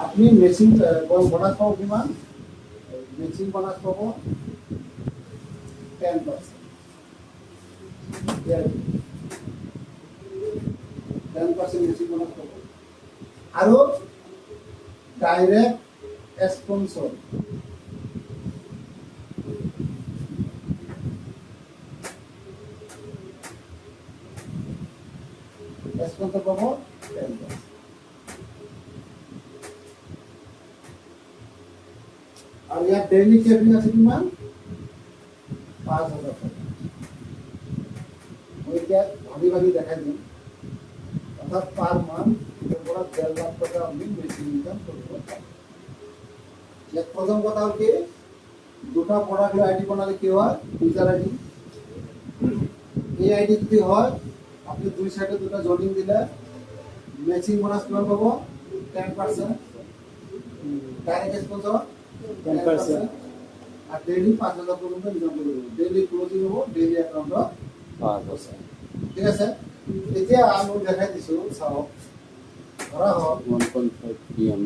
আপনি matching bonus পাবো কিমান মেচিং বোনাস পাবো 10%। 10% মেচিং বোনাস পাবো আৰু ডাইরেক্ট স্পন্সর পাবো 10%। আর ইয়ার ডেইলি কেবিন আছে কিমান 5,000 টাকা। ওইটা ভাবি ভাবি দেখাই দিন, অর্থাৎ পার মান্থ এরপর 1.5 লাখ টাকা আপনি বেশি ইনকাম করতে পারবেন। এক প্রথম কথা হচ্ছে দুটা প্রোডাক্ট আইডি বানালে কি হয় ইউজার আইডি, এই আইডি যদি হয় আপনি দুই সাইডে দুটো জয়েনিং দিলে ম্যাচিং বোনাস কিমান পাবো 10%, ডাইরেক্ট স্পন্সর 10%, আর ডেইলি 5,000 পর্যন্ত ইনকাম করতে পারবেন। ডেইলি ক্লোজিং হবো ডেইলি অ্যাকাউন্ট 5%। ঠিক আছে, এতিয়া আমি দেখাই দিছো চাও ধরা হোক 1.5 PM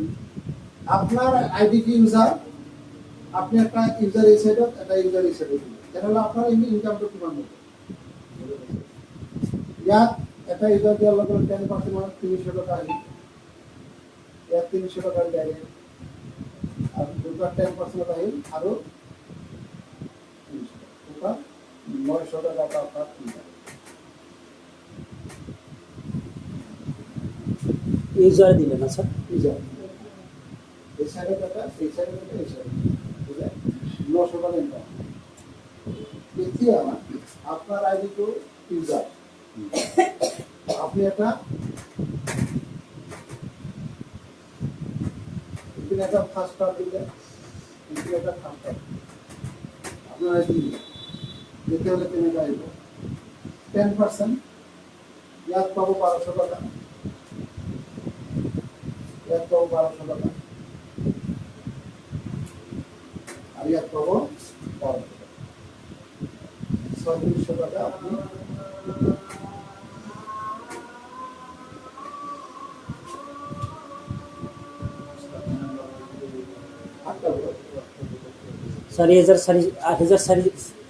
আপনার আইডি কি ইউজার, আপনি একটা ইউজার এই সাইডে একটা ইউজার এই সাইডে দিবেন, তাহলে আপনার ইনকামটা কিমান হবে ইয়াত একটা ইউজার দেওয়ার লগে 10% মানে 300 টাকা আসবে, ইয়াত 300 টাকা ডাইরেক্ট, আর দুটো 10% আসবে আরো 300 টাকা, 900 টাকা আপনার ইনকাম। ইউজার দিলে না স্যার, ইউজার এই সাইডে টাকা এই সাইডে টাকা এই সাইডে বুঝলে 900 টাকা ইনকাম। এতিয়া আপনার আইডি তো ইউজার, আপনি একটা এখানে একটা ফার্স্ট কার্ড দিলেন, এখানে একটা ফার্স্ট কার্ড আপনার আইডি দেখতে হলে পেমেন্ট আসবে 10%, ইয়াত পাবো 1200 টাকা, ইয়াত পাবো 1200 টাকা, আর ইয়াত পাবো 1200 টাকা, 3600 টাকা আপনি सारी हजार सारी 8,000 सारी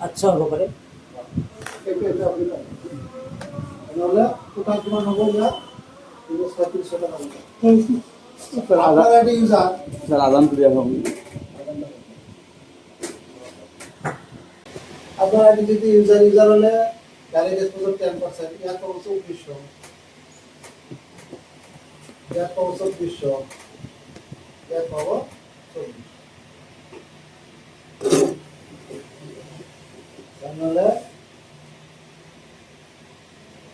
अच्छा हो पारे নহলে টোটাল কিমান হ'ব ইয়াত 3600 টাকা হ'ব। আপনার আইডি ইউজার স্যার আদান ক্রিয়া হবে আপনার আইডি যদি ইউজার হলে ডাইরেক্ট এক্সপোজার 10%, ইয়াত পাবো 2400, ইয়াত পাবো 2400, ইয়াত পাবো 2400, তাহলে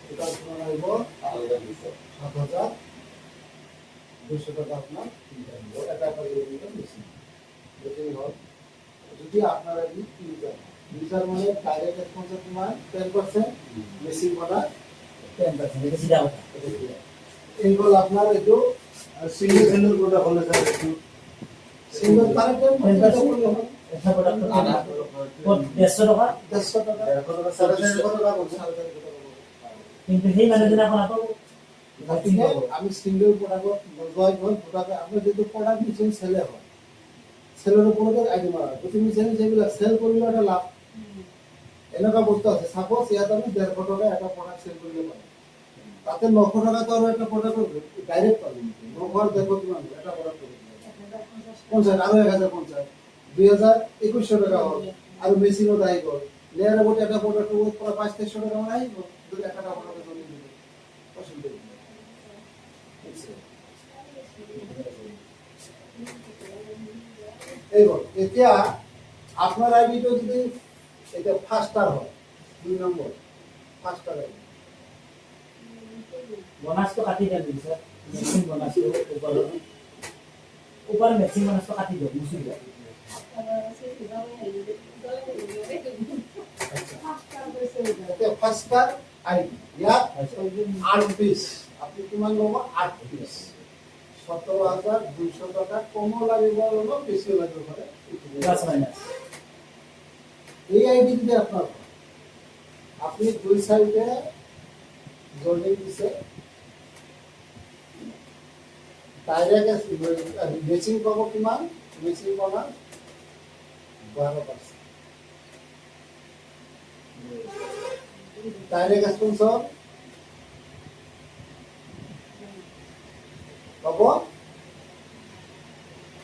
টোটাল কিমান আসব 7,200 টাকা আপনার ইনকাম হবে। এটা একটা ইনকাম বেশি বেশি হয় যদি আপনার আইডি ইউজার ইউজার মানে ডাইরেক্ট স্পন্সর কিমান 10%, মেসিং মানে 10%, এটা সিধা কথা এইগুলো আপনার একটু সিঙ্গেল সিঙ্গেল প্রোডাক্ট হলে স্যার একটু সিঙ্গেল কারেক্ট 10% করলে হবে। এটা প্রোডাক্ট তো 150 টাকা 150 টাকা 450 টাকা বলছে, 450 টাকা কিন্তু সেই মানে দিন এখন আপনি আমি সিঙ্গেল প্রোডাক্ট জয় হয় প্রোডাক্ট আপনি যদি প্রোডাক্ট নিছেন সেলে হয় সেলের উপরে আইডি মারা যদি নিছেন যেগুলো সেল করলে একটা লাভ এনেকা বস্তু আছে। সাপোজ ইয়াত আমি 150 টাকা একটা প্রোডাক্ট সেল করলে পাই, তাতে 900 টাকা তো আর একটা প্রোডাক্ট ডাইরেক্ট পাবেন 900 দেখো কিমান একটা প্রোডাক্ট 50 আরো 1050 2100 টাকা হবে, আর মেশিনও দায়ী কর লেয়ার উপর একটা প্রোডাক্ট উপর 500 টাকা মানে আইব দুই টাকা প্রোডাক্ট জমি দিবে অসুবিধা নেই। এইবার এতিয়া আপনার আইডিটা যদি এটা ফাস্টার হয় 2 নম্বর ফাস্টার আইডি बोनस तो काटी दे सर, मैचिंग बोनस तो ऊपर मैचिंग बोनस तो काटी दो मुझे এটা ফাস্টার আইডি ইয়া 8 পিস আপনি কিমান লব 8 পিস 17,200 টাকা কমও লাগিব লব বেশি লাগিব পারে प्लस माइनस এই আইডি যদি আপনার আপনি দুই সাইডে জয়েনিং দিছে ডাইৰেক্ট মেচিং পাব কিমান? মেচিং পাবা 12%। ডাইৰেক্ট স্পন্সৰ পাব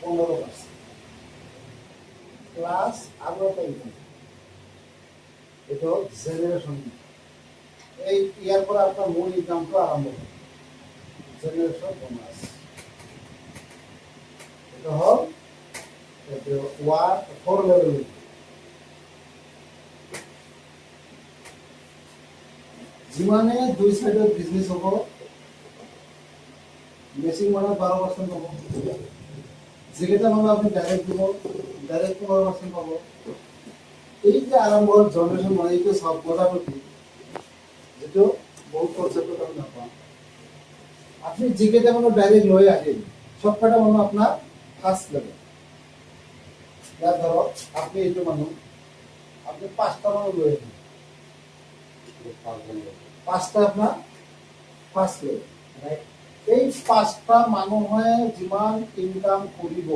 15%। প্লাস আৰু এটা ইনকাম, এইটো জেনেৰেশ্যন। এই ইয়াৰ পৰা আপোনাৰ মূল ইনকামটো আৰম্ভ হয়, জেনেৰেশ্যন বোনাছ। এইটো হ'ল এইটো 4 লেভেল। যিমানে দুই সাইডত বিজনেস হ'ব, মেচিং মানত 12% পাব। যেকেইটা মানুহ আপুনি ডাইৰেক্ট দিব, ডাইৰেক্ট 15% পাব। এই যে আৰম্ভ হ'ল জেনেৰেশ্যন মানে এইটো সব বজাৰটো কি, যেটো বহুত কনসেপ্টত আমি নাপাওঁ। আপনি যেকেইটা মানুহ ডাইৰেক্ট লৈ আহিল, সবকটা মানুহ আপোনাৰ ফাৰ্স্ট লেভেল। ইয়াৰ ধৰক আপনি এইটো মানুহ আপনি 5টা মানুহ লৈ আহিল, 5টা আপনাৰ ফাৰ্স্ট লেভেল। এই 5টা মানুহে যিমান ইনকাম কৰিব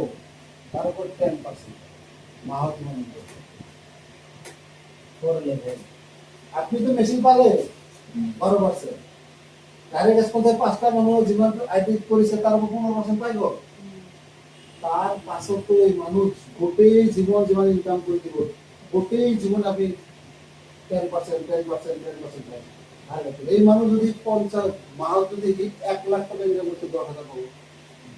তাৰ ওপৰত 10% মাহত কিমান ইনকাম। 4 level. আপনি তো মেশিন পালে 12%, ডাইরেক্ট স্পন্সর 5টা মানুহ যিমান আইডি কৰিছে তাৰ ওপৰত 15% পাই গ'ল। তাৰ পাছতো এই মানুহ গোটেই জীৱন যিমান ইনকাম কৰি দিব, গোটেই জীৱন আপনি 10% পাই। এই মানুহ যদি 50 মাহত যদি 1 লাখ টাকা ইনকাম করতে 10,000 পাবো,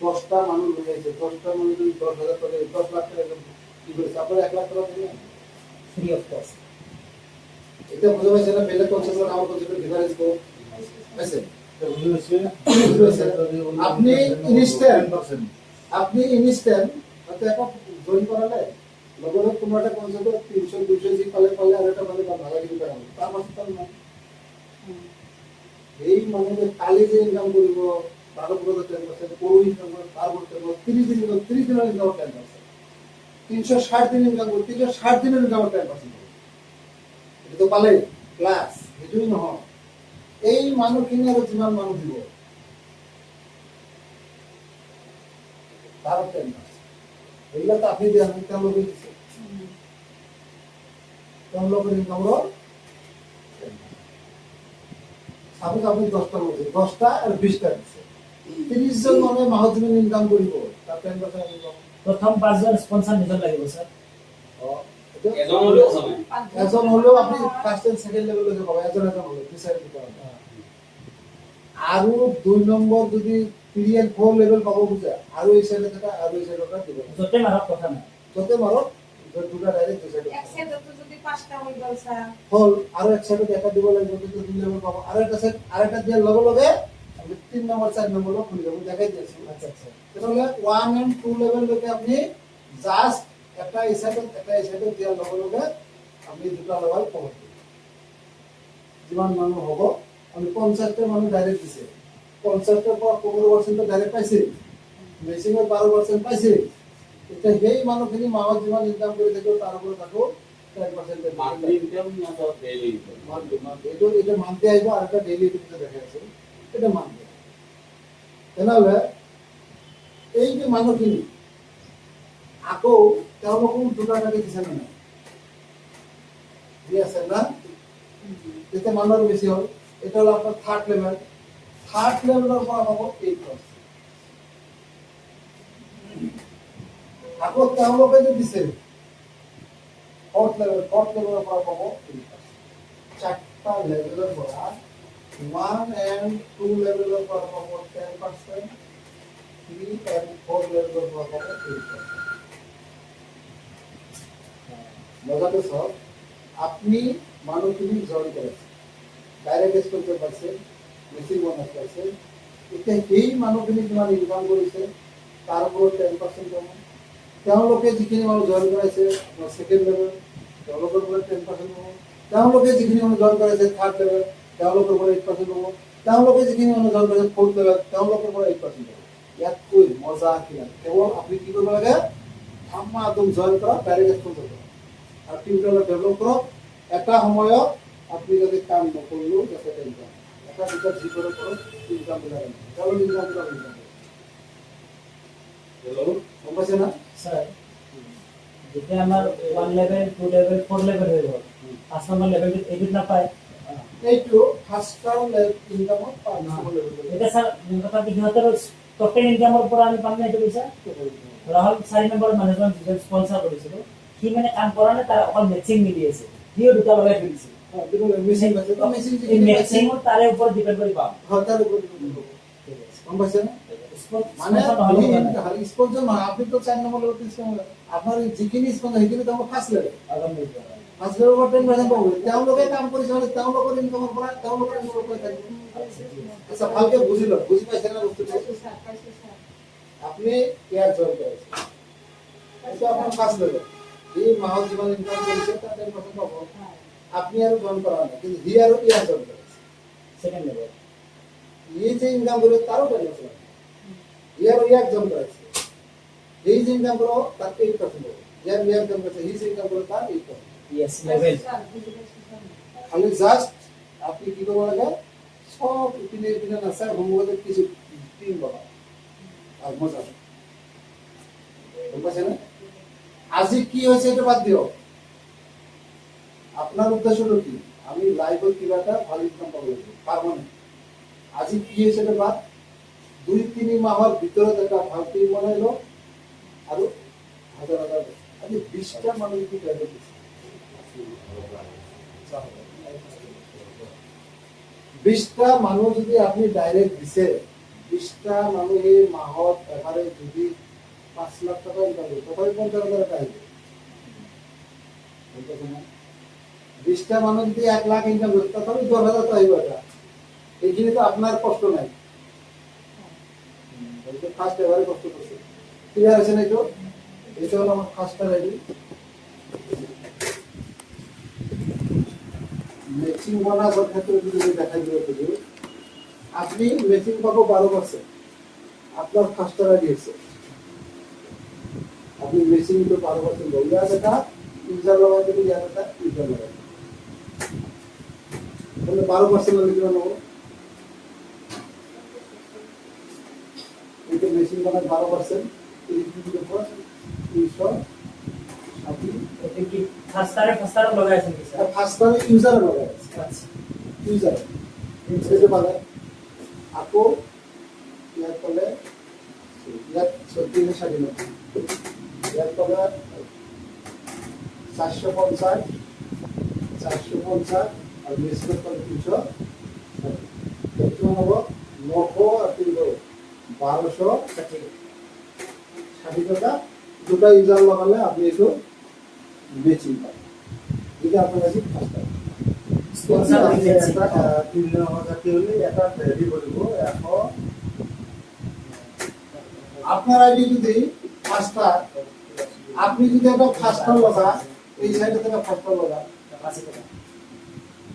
10টা মানুষ লৈ আহিছে, 10টা মানুষ যদি 10,000 টাকা 10 লাখ টাকা কি করেছে, আপনার 1 লাখ টাকা দিলেন Free of cost. এটা বুঝে পাইছে না? বেলেগ কনসেপ্ট আমার কনসেপ্টের ডিফারেন্স কো আছে। আপনি ইনস্ট্যান্ট হয়তো একটা জয়েন করালে লগতে তোমার একটা কনসেপ্ট 300 200 জি পালে আর একটা মানে ভালো কিছু পাবে, তার পাশে তার না এই মানুষে কালি যে ইনকাম করব 12% পুরো ইনকাম করে তার করতে 30 দিন 30 দিনের ইনকাম 10%, 360 দিন ইনকাম করে 360 দিনের ইনকাম 10%। এটা তো পালে প্লাস এটাই নহয়, এই মানুহখিনি আৰু যিমান মানুহ দিব তাৰ 10%। এইবিলাক আপনি দিয়া নাই, তেওঁলোকে দিছে, তেওঁলোকৰ ইনকামৰ সাপোজ আপনি 10টা বলছে, 10টা আৰ 20টা দিচ্ছে, 30 জন মানুহে মাহত যিমান ইনকাম কৰিব তাৰ 10% ইনকাম। প্রথম 5 জন স্পন্সর নিজন লাগিব স্যার। এজন হলেও আপনি ফার্স্ট এন্ড সেকেন্ড লেভেলে পাবেন, এজন হলে দুই সাইড দিতে হবে। আৰু 2 নম্বৰ যদি 3 and 4 লেভেল পাব বুঝা, আৰু এই সাইডে থাকা আৰু এই সাইডটা দিব, যতে মারক কথা না। যতে মারক দুটা ডাইরেক্ট দুই সাইডে এক সাইডে তো যদি 5টা হই গেল স্যার, হল আৰু এক সাইডে দেখা দিব লাগিব, কিন্তু 2 লেভেল পাব। আৰু এটা সাইড আৰেকটা দিয়াৰ লগে লগে আপনি 3 নম্বৰ 4 নম্বরও খুলে যাব, দেখাই দিয়েছি। আচ্ছা আচ্ছা। তাহলে 1 and 2 লেভেল লৈকে আপনি জাস্ট একটা এই সাইডে দিয়ার লগে লগে আপনি দুটা লেভেল পাব। যিমান মানুহ হ'ব, আমি 50টা মানুহ ডাইরেক্ট দিছে, 50টার পর 15% ডাইরেক্ট পাইছে, মেশিনের 12% পাইছে। এটা সেই মানুহখিনি মাহত যিমান ইনকাম কৰি থাকিব তাৰ ওপৰত আকৌ 10% মান্থলি ইনকাম না তো ডেইলি ইনকাম? এটা মান্থলি আহিব, আৰু এটা ডেইলি দেখাই আছে, এটা মান্থলি। তেনেহ'লে এই যে মানুহখিনি আকৌ তেওঁলোকো দুটা টাকা দিছে নে নাই? দি আছে না? তেতিয়া মানুহৰ বেছি হ'ল। এটা হ'ল আপোনাৰ থাৰ্ড লেভেল, থাৰ্ড লেভেলেৰ পৰা পাব 8%। আকৌ তেওঁলোকে যে দিছে ফৰ্থ লেভেলৰ পৰা পাব 8%। 4টা লেভেলৰ পৰা 1 and 2 লেভেলৰ পৰা পাব 10%, 3 and 4 লেভেলৰ পৰা পাব 8%। মজাটো চাওক, আপনি মানুহখিনি জইন কৰিছে, ডাইৰেক্ট স্পন্সৰ পাইছে, মেচিন বোনাছ পাইছে, এতিয়া সেই মানুহখিনি কিমান ইনকাম কৰিছে তাৰ ওপৰত 10% পাব। তেওঁলোকে যিখিনি মানুহ জইন কৰাইছে আপোনাৰ সেকেন্ড লেভেল, তেওঁলোকৰ পৰা 10% পাব। তেওঁলোকে যিখিনি মানুহ জইন কৰাইছে থাৰ্ড লেভেল, তেওঁলোকৰ পৰা 8% পাব। তেওঁলোকে যিখিনি মানুহ জইন কৰাইছে ফ'ৰ্থ লেভেল, তেওঁলোকৰ পৰা 8% পাব। ইয়াতকৈ মজা কি লাগে? কেৱল আপুনি কি কৰিব লাগে? একদম জইন কৰা, ডাইৰেক্ট স্পন্সৰ কৰা আৰু টিউটৰিয়েল ডেভেলপ কৰক। এটা সময়ত আপনি যদি কাম নকৰিলেও যাতে ইনকাম এটা দুটা যি কৰে ইনকাম বিলাক ইনকাম Hello? গম পাইছে না? স্যাৰ যেতিয়া আমাৰ 1 লেভেল 2 লেভেল 4 লেভেল হৈ গ'ল 5 নম্বৰ লেভেলটোত এইটোত নাপায় এইটো ফাৰ্ষ্ট ইনকামত পাঁচ নম্বৰ লেভেল এতিয়া স্যাৰ মোৰ কথা কি সিহঁতৰ টোটেল ইনকামৰ পৰা আমি পাম নে এইটো পইচা ৰাহুল 4 নম্বৰ মানুহজন যিজন স্পন্সৰ কৰিছিল সি মানে কাম কৰা নাই তাৰ অকল মেচিং মিলি আছে সিও দুটা লগাই দিছে কিন্তু মেচিন আছে তো মেচিন এই মেচিংৰ তাৰে ওপৰত ডিপেন্ড কৰি পাম হতাৰ উপর গম পাইছে না? মানে স্পন্সর না আপনি তো 4 নম্বর লেভেল আপনার যিখিনি স্পন্সর সেইখিনি তো ফার্স্ট লেভেল ফার্স্ট লেভেল ওপর 10% পাবো তেওঁলোকে কাম কৰিছে মানে তেওঁলোকৰ ইনকামৰ পৰা তেওঁলোকৰ ইনকামৰ পৰা থাকিব আচ্ছা ভালকে বুঝিল বুঝি পাইছে না বস্তুটো পাইছো স্যার আপনি ইয়ার জয়েন করেছে এটা আপনার ফার্স্ট লেভেল এই মাহত যিমান ইনকাম কৰিছে তার 10% পাবো আপনি আর জয়েন করা না কিন্তু হি আর ইয়ার জয়েন করেছে সেকেন্ড লেভেল এই যে ইনকাম করে তারও 10% ইয়ার ইয়ার জয়েন করেছে এই যে ইনকাম করো তার 8% পাবো ইয়ার ইয়ার জয়েন করেছে হি যে ইনকাম করে তার 8% ইয়েস লেভেল স্যার বুঝে পাইছি স্যার খালি জাস্ট আপনি কি করবো লাগে সব ইপিনে ইপিনে না স্যার হোমওয়ার্কে কিছু টিম বাবা আর মজা বুঝতে না আজি কি হয়েছে এটা বাদ দিও আপনার উদ্দেশ্য হলো কি আমি লাইভে কিবা একটা ভালো ইনকাম পাবো পারবো না আজি কি হয়েছে এটা বাদ 2-3 মাহৰ ভিতৰত এটা ভাল টিম বনাইলো আৰু হাজাৰ হাজাৰ আজি 20টা মানুহ কি কৰিব দিছে 20টা মানুহ যদি আপনি ডাইরেক্ট দিছে 20টা মানুহে মাহত এবারে যদি 5 লাখ টাকা ইনকাম করে তথাপি 50,000 টাকা আহিব 20টা মানুহ যদি 1 লাখ ইনকাম করে তথাপি 10,000 টাকা আহিব এটা এইখিনি তো আপনার কষ্ট নাই ফার্স্ট এবারে কষ্ট করছে ক্লিয়ার আছে না এটা হলো আমার ফার্স্ট রেডি ম্যাচিং বোনাসের ক্ষেত্রে যদি দেখা দিও তো আপনি ম্যাচিং পাবো 12% আপনার ফার্স্ট রেডি আছে আপনি ম্যাচিং তো 12% বল দেওয়া যেটা ইউজার লাগাতে দিলে এটা ইউজার লাগাতে তাহলে 12% লিখে নেব এটা মেশিন বানায় 12% এই দিকে উপর 300 আপনি এটা কি ফাস্টারে লগাইছেন কি স্যার ফার্স্ট ইউজার লাগায় আচ্ছা ইউজার ইউজার বানায় আপো ইয়ার পরে ইয়ার 36 স্বাধীনতা ইয়ার পরে 450 আর মেশিন পরে 300 একটু হবো 900 আর 300 1260 টাকা দুটো ইউজার লাগালে আপনি একটু বেচিং পাবেন এটা আপনার কাছে ফার্স্ট স্পন্সর এজেন্সি 3,000 হলে এটা রেডি করব এখন আপনার আইডি যদি ফার্স্টটা আপনি যদি একটা ফার্স্টটা লাগা এই সাইডে থেকে ফার্স্টটা লাগা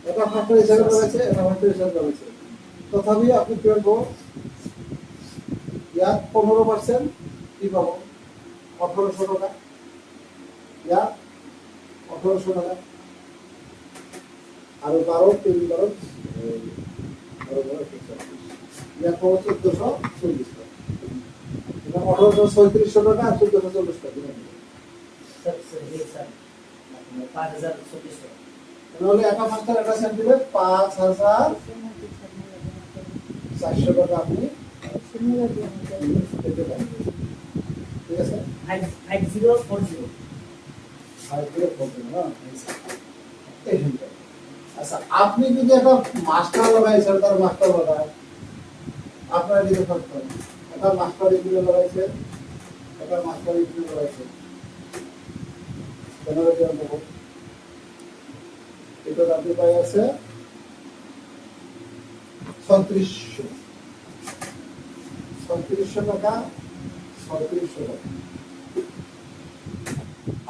এটা ফার্স্টটা হিসাবে রয়েছে এটা ফার্স্টটা হিসাবে রয়েছে তথাপি আপনি কি করব ইয়াত 15% কি পাবো 1800 টাকা ইয়াত 1800 টাকা আর 12 3 12 ইয়াত 1440 টাকা এটা 1836 টাকা আর 1440 টাকা স্যার স্যার 5040 টাকা তাহলে একটা মাস্টার একটা সেন্ট দিলে 5400 টাকা আপনি পেতে পারেন ঠিক আছে 5040 আর দিয়ে বলবেন না আচ্ছা আপনি যদি একটা মাস্টার লাগাইছেন তার মাস্টার লাগায় আপনারা দিতে পারতেন একটা মাস্টার ডিগ্রি লাগাইছে একটা মাস্টার ডিগ্রি লাগাইছে কেন এটা দেবো এটা আপনি পাই আছে 3600 টাকা 3600 টাকা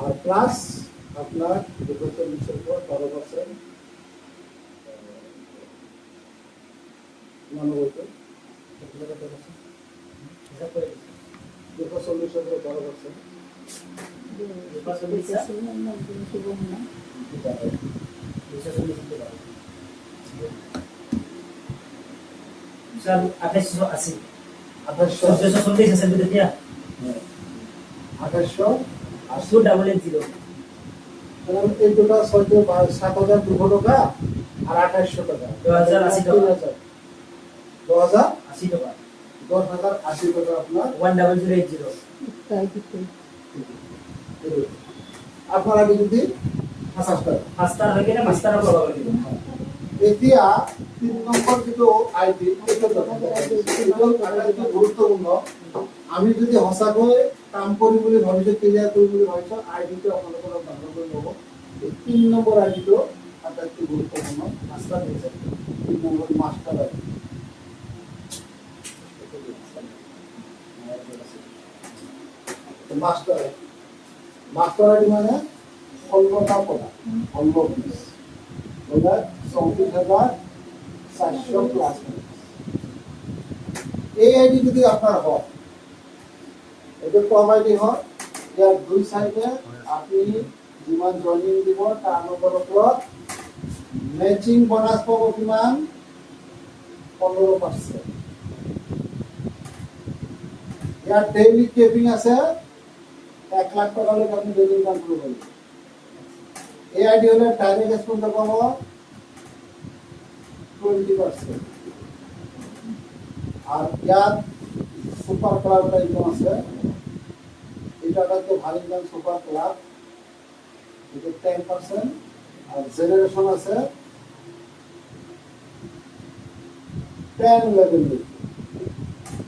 আর প্লাস আপনার 240 উপর 12% মনে হতো 240 উপর 12% স্যার 2880 2800 1440 আছে দিতে দিয়া 2880 2880 তাহলে এই দুটো 7200 টাকা আর 2800 টাকা 2080 টাকা। 2080 টাকা 10,080 টাকা আপনার 10080 আপনার আগে যদি 50 টাকা মাস্টার হয়ে গেলে মাস্টার প্রভাব দিব এতিয়া 3 নম্বর যেটো আইডি এটা গুরুত্বপূর্ণ আমি যদি হসাকৈ কাম কৰি বুলি ভাবিছো ক্লিয়াৰ কৰি বুলি ভাবিছো আইডিটো আপোনালোকৰ ডাউনলোড কৰি ল'ব 3 নম্বৰ আইডিটো আটাইতকৈ গুৰুত্বপূৰ্ণ মাস্টাৰ হয়েছে 3 number master ID master ID মানে 16টা পদা 16 ওটা 34,400 প্লাস এই আইডি যদি আপনার হয় এটা কম আইডি হয় ইয়ার দুই সাইডে আপনি যিমান জয়েনিং দিব তার নম্বর ওপৰত ম্যাচিং বোনাস পাব কিমান 15%। ইয়ার ডেইলি কেপিং আছে 1 লাখ টাকা হলে আপনি ডেইলি ইনকাম করবেন। এই আইডি হলে ডাইরেক্ট স্পন্সর পাবো 20%। আর ইয়ার সুপার ক্লাব ইনকাম আছে এটা তো ভালো ইনকাম সুপার ক্লাব এটা 10%। আর জেনারেশন আছে 10 লেভেল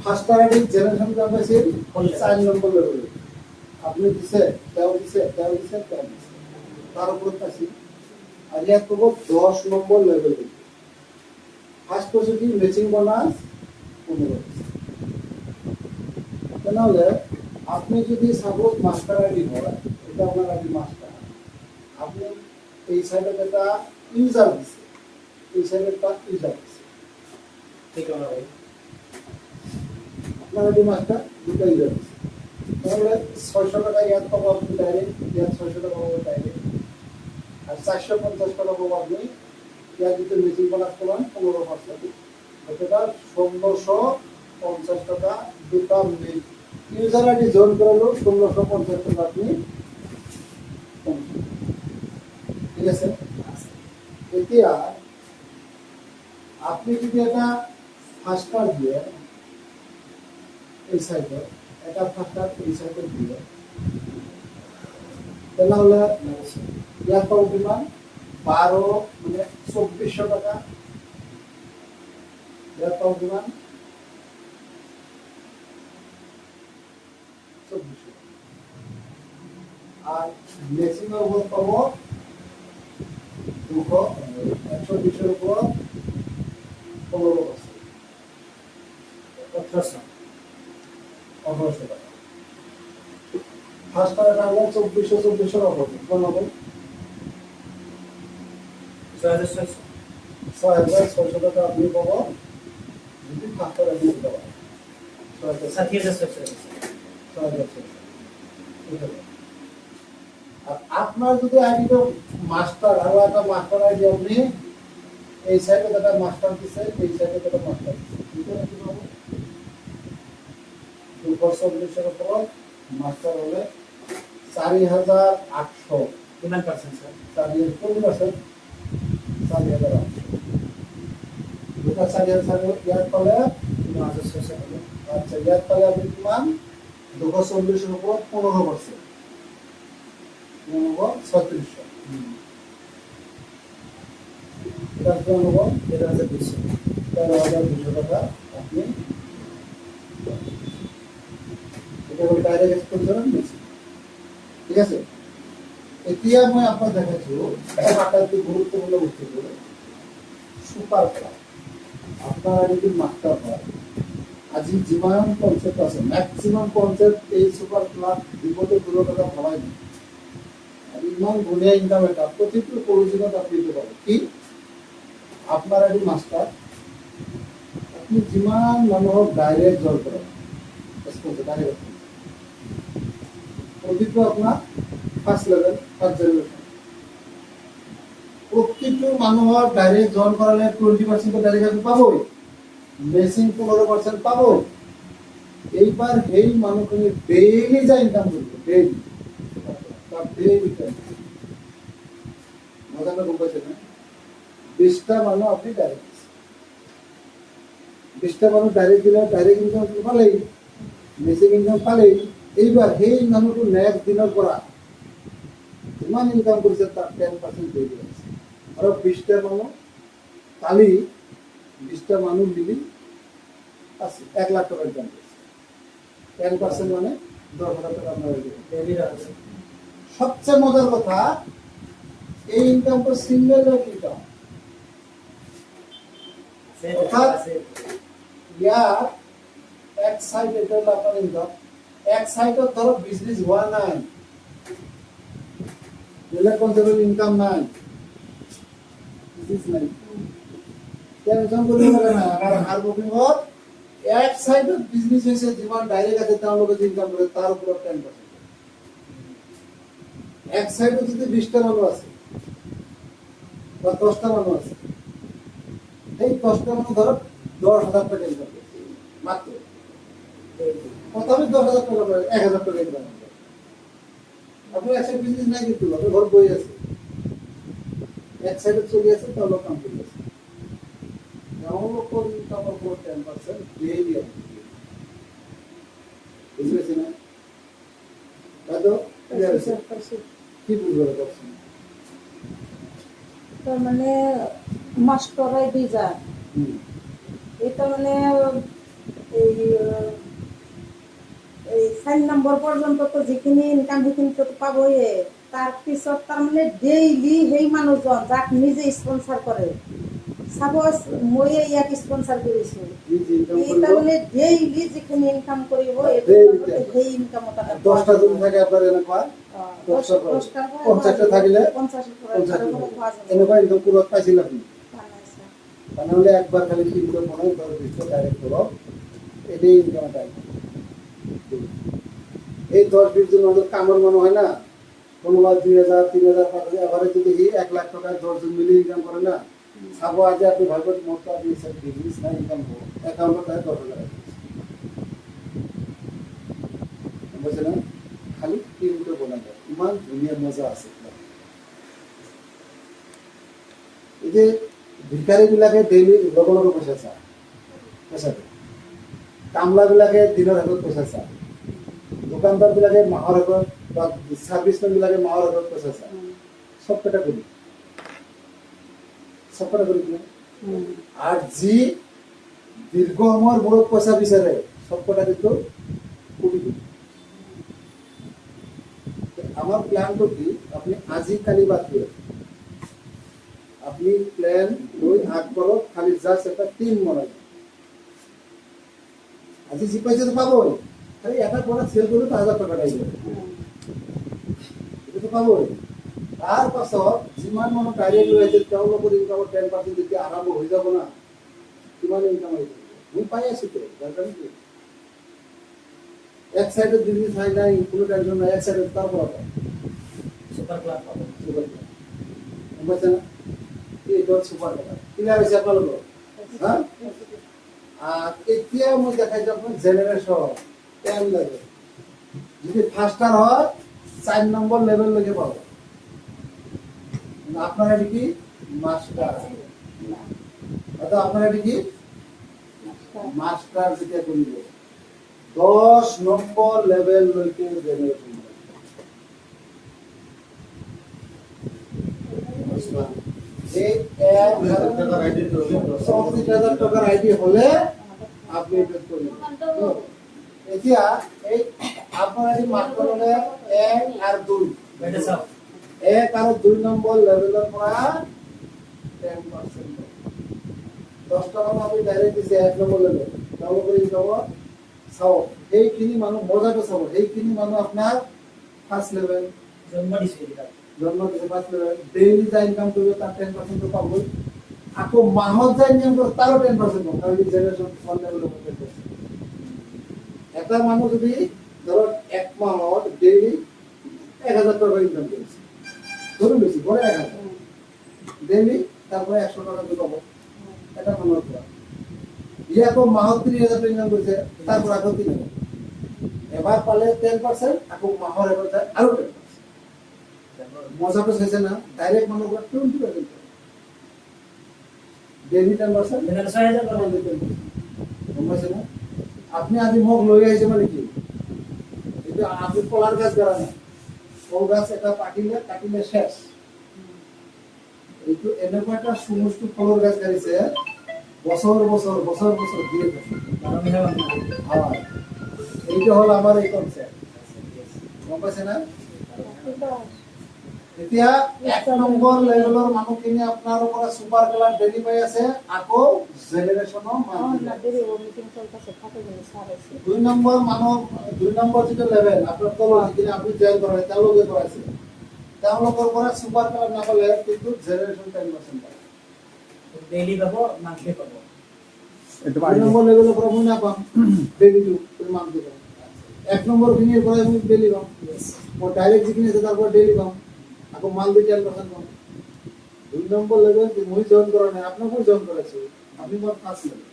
ফার্স্ট আইডি জেনারেশন কাম আছে 4 নম্বর লেভেল আপনি দিছে তাও দিছে তার উপর আছে আর ইয়াত পাব 10 number level first positive matching bonus 15%। তাহলে আপনি যদি সাপোজ মাস্টার আইডি হয় এটা আপনার আইডি মাস্টার আপনি এই সাইডে যেটা ইউজার দিছে এই সাইডে একটা ইউজার দিছে ঠিক আছে ভাই আপনার আইডি মাস্টার দুটো ইউজার দিছে তাহলে 600 টাকা ইয়াত পাবো আপনি ডাইরেক্ট ইয়াত 600 টাকা পাবো ডাইরেক্ট আর 450 টাকা পাবো আপনি ইয়াত যদি ম্যাচিং বোনাস করেন 15% এটা 1650 টাকা দুটো ইউজার আইডি জয়েন করালো 1650 টাকা আপনি ঠিক আছে। এতিয়া আপনি যদি এটা ফাস্টার দিয়ে এই সাইডে এটা ফাস্টার এই সাইডে দিয়ে তাহলে ইয়ার পাবো কিমান 12 মানে 2400 টাকা ইয়ার পাবো কিমান 2400 আর ম্যাক্সিমাম উপর পাবো 120 এর উপর 15%। 1800 টাকা ফার্স্ট টাকা হলো 2400 হবে কোন হবে 6600 টাকা আপনি পাবো যদি ফার্স্ট টাকা দিয়ে দেওয়া 60,000 আর আপনার যদি আইডিটা মাস্টার আর একটা মাস্টার আইডি আপনি এই সাইডে যেটা মাস্টার দিছে এই সাইডে যেটা মাস্টার দিছে ঠিক আছে কি পাবো 2% এর উপর মাস্টার হলে 4,800 কিমান পার্সেন্ট স্যার 4,000 4,800 দুটা 4,000 ইয়ার পালে 9600 টাকা আচ্ছা ইয়ার পালে আপনি কিমান 240 এর উপর 15% নেব 3600 এটার জন্য নেব 13,200 টাকা আপনি এটা হল ডাইরেক্ট এক্সপোজার নিচ্ছি ঠিক আছে। এতিয়া মই আপনার দেখাচ্ছি আটাইতকৈ গুরুত্বপূর্ণ বস্তুটো সুপার ক্লাব আপনার যদি মাস্টার হয় আজি যিমান কনসেপ্ট আছে ম্যাক্সিমাম কনসেপ্ট এই সুপার ক্লাব বিপদে দূর টাকা ভাবাই না আর ইমান ধুনীয়া ইনকাম এটা প্রতিটো প্রয়োজনত আপনি দিতে পারেন কি আপনার এটি মাস্টার আপনি যিমান মানুহক ডাইরেক্ট জল করেন ডাইরেক্ট প্রতিটো আপনার ফার্স্ট লেভেল ফার্স্ট জেনারেশন প্রত্যেকটো মানুহৰ ডাইৰেক্ট জয়েন কৰালে 20% ডাইৰেক্ট আপনি পাবই মেসিং 15% পাবই এইবাৰ সেই মানুহখিনি ডেইলি যা ইনকাম কৰিব ডেইলি তার ডেইলি মজাটা গম পাইছে না 20টা মানুহ আপনি ডাইরেক্ট 20টা মানুহ ডাইরেক্ট দিলে ডাইরেক্ট ইনকাম পালেই বেসিক ইনকাম পালেই এইবার সেই মানুহটো নেক্সট দিনৰ পৰা যিমান ইনকাম কৰিছে তাৰ 10% দিয়ে দিয়ে আছে আৰু 20টা মানুহ কালি 20টা মানুহ মিলি আছে 1 লাখ টাকা ইনকাম কৰিছে 10% মানে 10,000 টাকা আপনার ডেইলি রাখছে সবচেয়ে মজার কথা এই ইনকামটা সিঙ্গেল ইনকাম আছে ইয়ার এক সাইড এটা হলো আপনার ইনকাম এক সাইডে ধরো বিজনেস হওয়া নাই বেলেগ কনসেপ্টের ইনকাম নাই বিজনেস নাই টেনশন কৰিব লাগে না আমাৰ হাৰ বুকিংত এক সাইডে বিজনেস হৈছে যিমান ডাইৰেক্ট আছে তেওঁলোকে ইনকাম কৰে তাৰ ওপৰত 10% এক সাইডে যদি 20টা মানুষ আছে বা 10টা মানুষ আছে এই 10টা মানুষ ধরো 10,000 টাকা ইনকাম করছে মাত্র প্রথমে 10,000 টাকা 1,000 টাকা ইনকাম করছে আপনি একটা বিজনেস নাই কিন্তু আপনি ঘর বই আছে এক সাইডে চলে আছে তাহলে কাম করে আছে ডেভেলপ করে ইনকাম উপর 10% ডেইলি বুঝলেন না দাদা কি বুঝতে পারছেন তার মানে মাস্টরাই দিজা এটা মানে এই 4 নম্বর পর্যন্ত তো যেখানে ইনকাম সেখানে তো পাবই তার পিছত তার মানে ডেইলি সেই মানুহজন যাক নিজে স্পন্সর করে সাপোজ মই ইয়াক স্পন্সর কৰিছো এটা মানে ডেইলি যেখানে ইনকাম কৰিব সেই ইনকাম টাকা 10টা যদি থাকে আপনাৰ এনেকুৱা 50টা থাকিলে 50 এনেকুৱা ইনকাম কৰিব পাইছিল আপনি তাহলে একবার খালি ইনকাম মনে ধরো 20টা ডাইরেক্ট করো এটাই ইনকাম টাইম এই 10-20 জন মানুষ কামের মনে হয় না কোনোবার 2,000 3,000 5,000 এবারে যদি 1 লাখ টাকা 10 জন মিলে ইনকাম করে না সাবো আজ আপনি ভাববেন মোট আপনি সব বিজনেস না ইনকাম করো অ্যাকাউন্টে তাই 10,000 বুঝছেন না খালি কিনতে বলা যায় ইমান দুনিয়া মজা আছে এই যে ভিকারি বিলাকে ডেইলি লগৰ পইচা চায় পইচা কামলা বিলাকে দিনৰ আগত পইচা চায় দোকানদাৰ বিলাকে মাহৰ আগত বা সাৰ্ভিসম্যান বিলাকে মাহৰ আগত পইচা চায় সব কটা কৰি আৰ যি দীৰ্ঘ সময়েৰ মূৰত পইচা বিচাৰে সব কটা কিন্তু করি আমার প্ল্যানটো কি আপনি আজি কালি বাদ দিয়ে আপনি প্ল্যান লৈ আগবঢ়ক খালি জাস্ট একটা টিম বনাই আজি যি পাইছে তো পাবই খালি এটা প্রোডাক্ট সেল করলে তো 1,000 টাকা পাইবে এটা তো পাবই তার পাছত যিমান মানুহ ডাইরেক্ট লৈ আছে তেওঁলোকৰ ইনকামৰ 10% যদি আৰম্ভ হৈ যাব না কিমান ইনকাম হৈ যাব মই পাই আছো তো দৰকাৰ কি এক সাইডে বিজনেস হয় না কোনো টেনশন নাই এক সাইডে তার বড় সুপার ক্লাব পাবো বুঝছেন এই ডট সুপার ক্লাব ক্লিয়ার হইছে আপনাদের হ্যাঁ আর এতিয়া মই দেখাই যাব জেনারেশন 10 লাগে যদি ফাস্টার হয় 4 নম্বর লেভেল লৈকে পাবো আপনারা এটা কি মাস্টার এটা আপনারা এটা কি মাস্টার যেটা করিব 10 নম্বর লেভেল লৈকে জেনারেশন এই 1,000 টাকার আইডি হলে আপনি ইনভেস্ট করবেন এতিয়া এই আপনার এই মাস্টার হলে 1 আর 2 বেটা সব 1 আর 2 নম্বর লেভেলের পৰা 10% 10 টাকা আপনি ডাইরেক্ট দিছে 1 নম্বর লেভেল তাহলে করে যাব চাও এইখিনি মানুহ মজাটো চাব এইখিনি মানুহ আপনার ফার্স্ট লেভেল জন্ম দিছে এটা জন্ম দিছে ফার্স্ট লেভেল ডেইলি যা ইনকাম করবে তার 10% তো পাবো আকৌ মাহত যা ইনকাম করবে তারও 10% পাবো কারণ জেনারেশন 1 লেভেলের মধ্যে একটা মানুষ যদি ধরো এক মাহত ডেইলি 1,000 টাকা ইনকাম করছে ধরুন বেশি বড় 1,000 ডেইলি তারপরে 100 টাকা দিয়ে পাবো এটা মানুষ আকৌ মাহত 30,000 ইনকাম কৰিছে তাৰ পৰা আকৌ 3,000 এবাৰ পালে 10%, আকৌ মাহৰ এবাৰ যায় আৰু 10%। মজাটো চাইছে না, ডাইৰেক্ট মানুহৰ পৰা 20% ডেইলি 10%, তেনেহ'লে 6,000 পালে। গম পাইছে না? আপনি আজি মোক লৈ আহিছে মানে কি, এইটো আপনি কলার গাছ বেড়া নাই, কল গাছ এটা কাটিলে শেষ। এইটো এনেকুৱা এটা সুবস্তু ফলৰ গাছ গাড়িছে বছৰ বছৰ বছৰ বছৰ দিয়ে থাকে। হয়, এইটো হল আমাৰ এই কনসেপ্ট, গম পাইছে না? এতিয়া 1 নম্বৰ লেভেলৰ মানুহখিনি আপোনাৰ পৰা সুপাৰ কালাৰ ডেলি পাই আছে, আকৌ জেনাৰেশনৰ মানুহ। 2 নম্বৰ মানুহ, 2 নম্বৰ যিটো লেভেল আপোনাৰ তলৰ যিখিনি আপুনি জয়েন কৰে তেওঁলোকে কৰাইছে, তেওঁলোকৰ পৰা সুপাৰ কালাৰ নাপালে কিন্তু জেনাৰেশন 10% পায়। ডেইলি পাব, মান্থলি পাব। 2 নম্বৰ লেভেলৰ পৰা মই নাপাম ডেইলিটো মান্থলি পাম। 1 নম্বৰ খিনিৰ পৰা আমি ডেইলি পাম, মই ডাইৰেক্ট যিখিনি আছে তাৰ পৰা ডেইলি পাম, আকৌ মান্থলি 10% পাম। 2 নম্বৰ লেভেল মই জয়েন কৰা নাই, আপোনাকো জয়েন কৰাইছো, আপনি মোৰ ফার্স্ট লেভেল,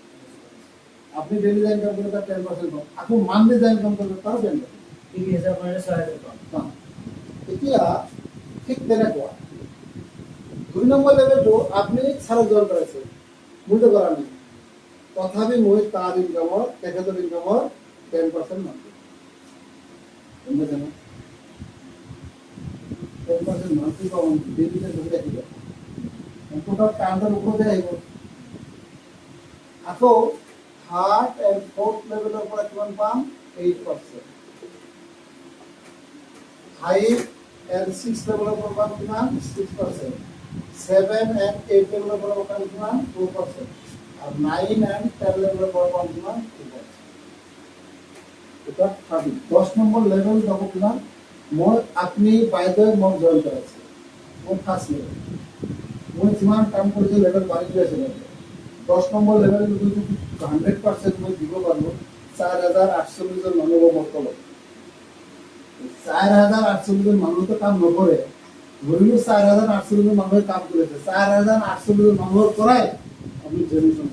আপনি ডেইলি জয়েন করলে তার 10% পাম, আকৌ মান্থলি জয়েন করলে তার 10%। 30,000 কৰিলে 6,000 পাম। এতিয়া ঠিক তেনেকুৱা 2 নম্বৰ লেভেলটো আপনি ছাৰক জয়েন কৰাইছে, মইতো কৰা নাই, তথাপি মই তাৰ ইনকামৰ তেখেতৰ ইনকামৰ 10% মান্থলি, গম পাইছে না? 10% মান্থলি পাম, ডেইলিতে ধৰি ৰাখিব, টোটাল কাউণ্টাৰ ওপৰতে আহিব। আকৌ 3rd and 4th লেভেলৰ পৰা কিমান পাম? 8%। 5 and 6 লেভেলৰ পৰা পাম কিমান? 6%। 7 and 8 লেভেলৰ পৰা পাম কিমান? 2%। আৰু 9 and 10 লেভেলৰ পৰা পাম কিমান? 2%। এটা 10 নম্বৰ লেভেল যাব কিমান? মই আপনি বাইদেউ মোক জয়েন কৰাইছে, মোৰ ফাৰ্স্ট লেভেল, মই যিমান কাম কৰিছো লেভেল বাঢ়ি গৈ আছে। 10 নম্বৰ লেভেল যদি 100% মই দিব পাৰো, 4,840 জন মানুহ মোৰ তলত। 4,840 জন মানুহ কাম নকৰে, ধৰিলো 4,840 জন মানুহে কাম কৰিছে, 4,840 জন মানুহৰ পৰাই আমি জেনাৰেশন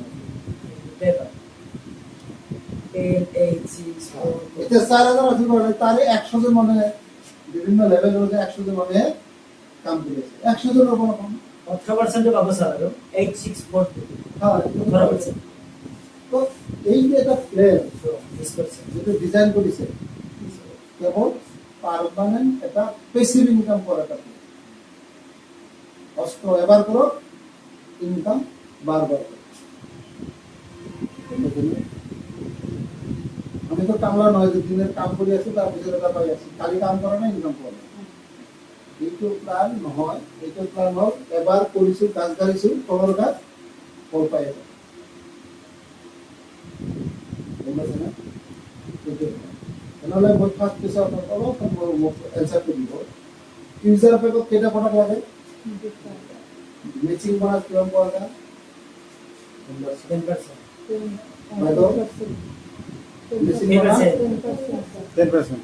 এতিয়া 4,840 তাৰে 100 জন মানুহে বিভিন্ন লেভেলৰ 100 জন মানুহে কাম কৰিছে, 100 জনৰ পৰা পাম 18% পাব স্যাৰ, আৰু 8642 হয় 18%। তো এই যে এটা প্লেন 20%। যেটা ডিজাইন কৰিছে কেৱল পার্মানেন্ট এটা পেসিভ ইনকাম করা থাকে, কষ্ট এবার করো ইনকাম বারবার করো। আমি তো কামলা নয় যে দিনের কাম করে আছি তার পিছনে টাকা পাই আছি, খালি কাম করে না ইনকাম করে না, এইটো প্ল্যান নহয়। এইটো প্ল্যান হল এবাৰ কৰিছো গাছ গাড়িছো তলৰ গাছ ফল পাই আছে, গম পাইছে না? তেনেহ'লে মই ফাৰ্ষ্ট পিছত অলপ মোক এনচাৰটো দিব। ইউজাৰ পেকত কেইটা প্ৰডাক্ট লাগে? মেচিং বনাছ কিমান পোৱা যায়? 10%। Matching bonus 10%.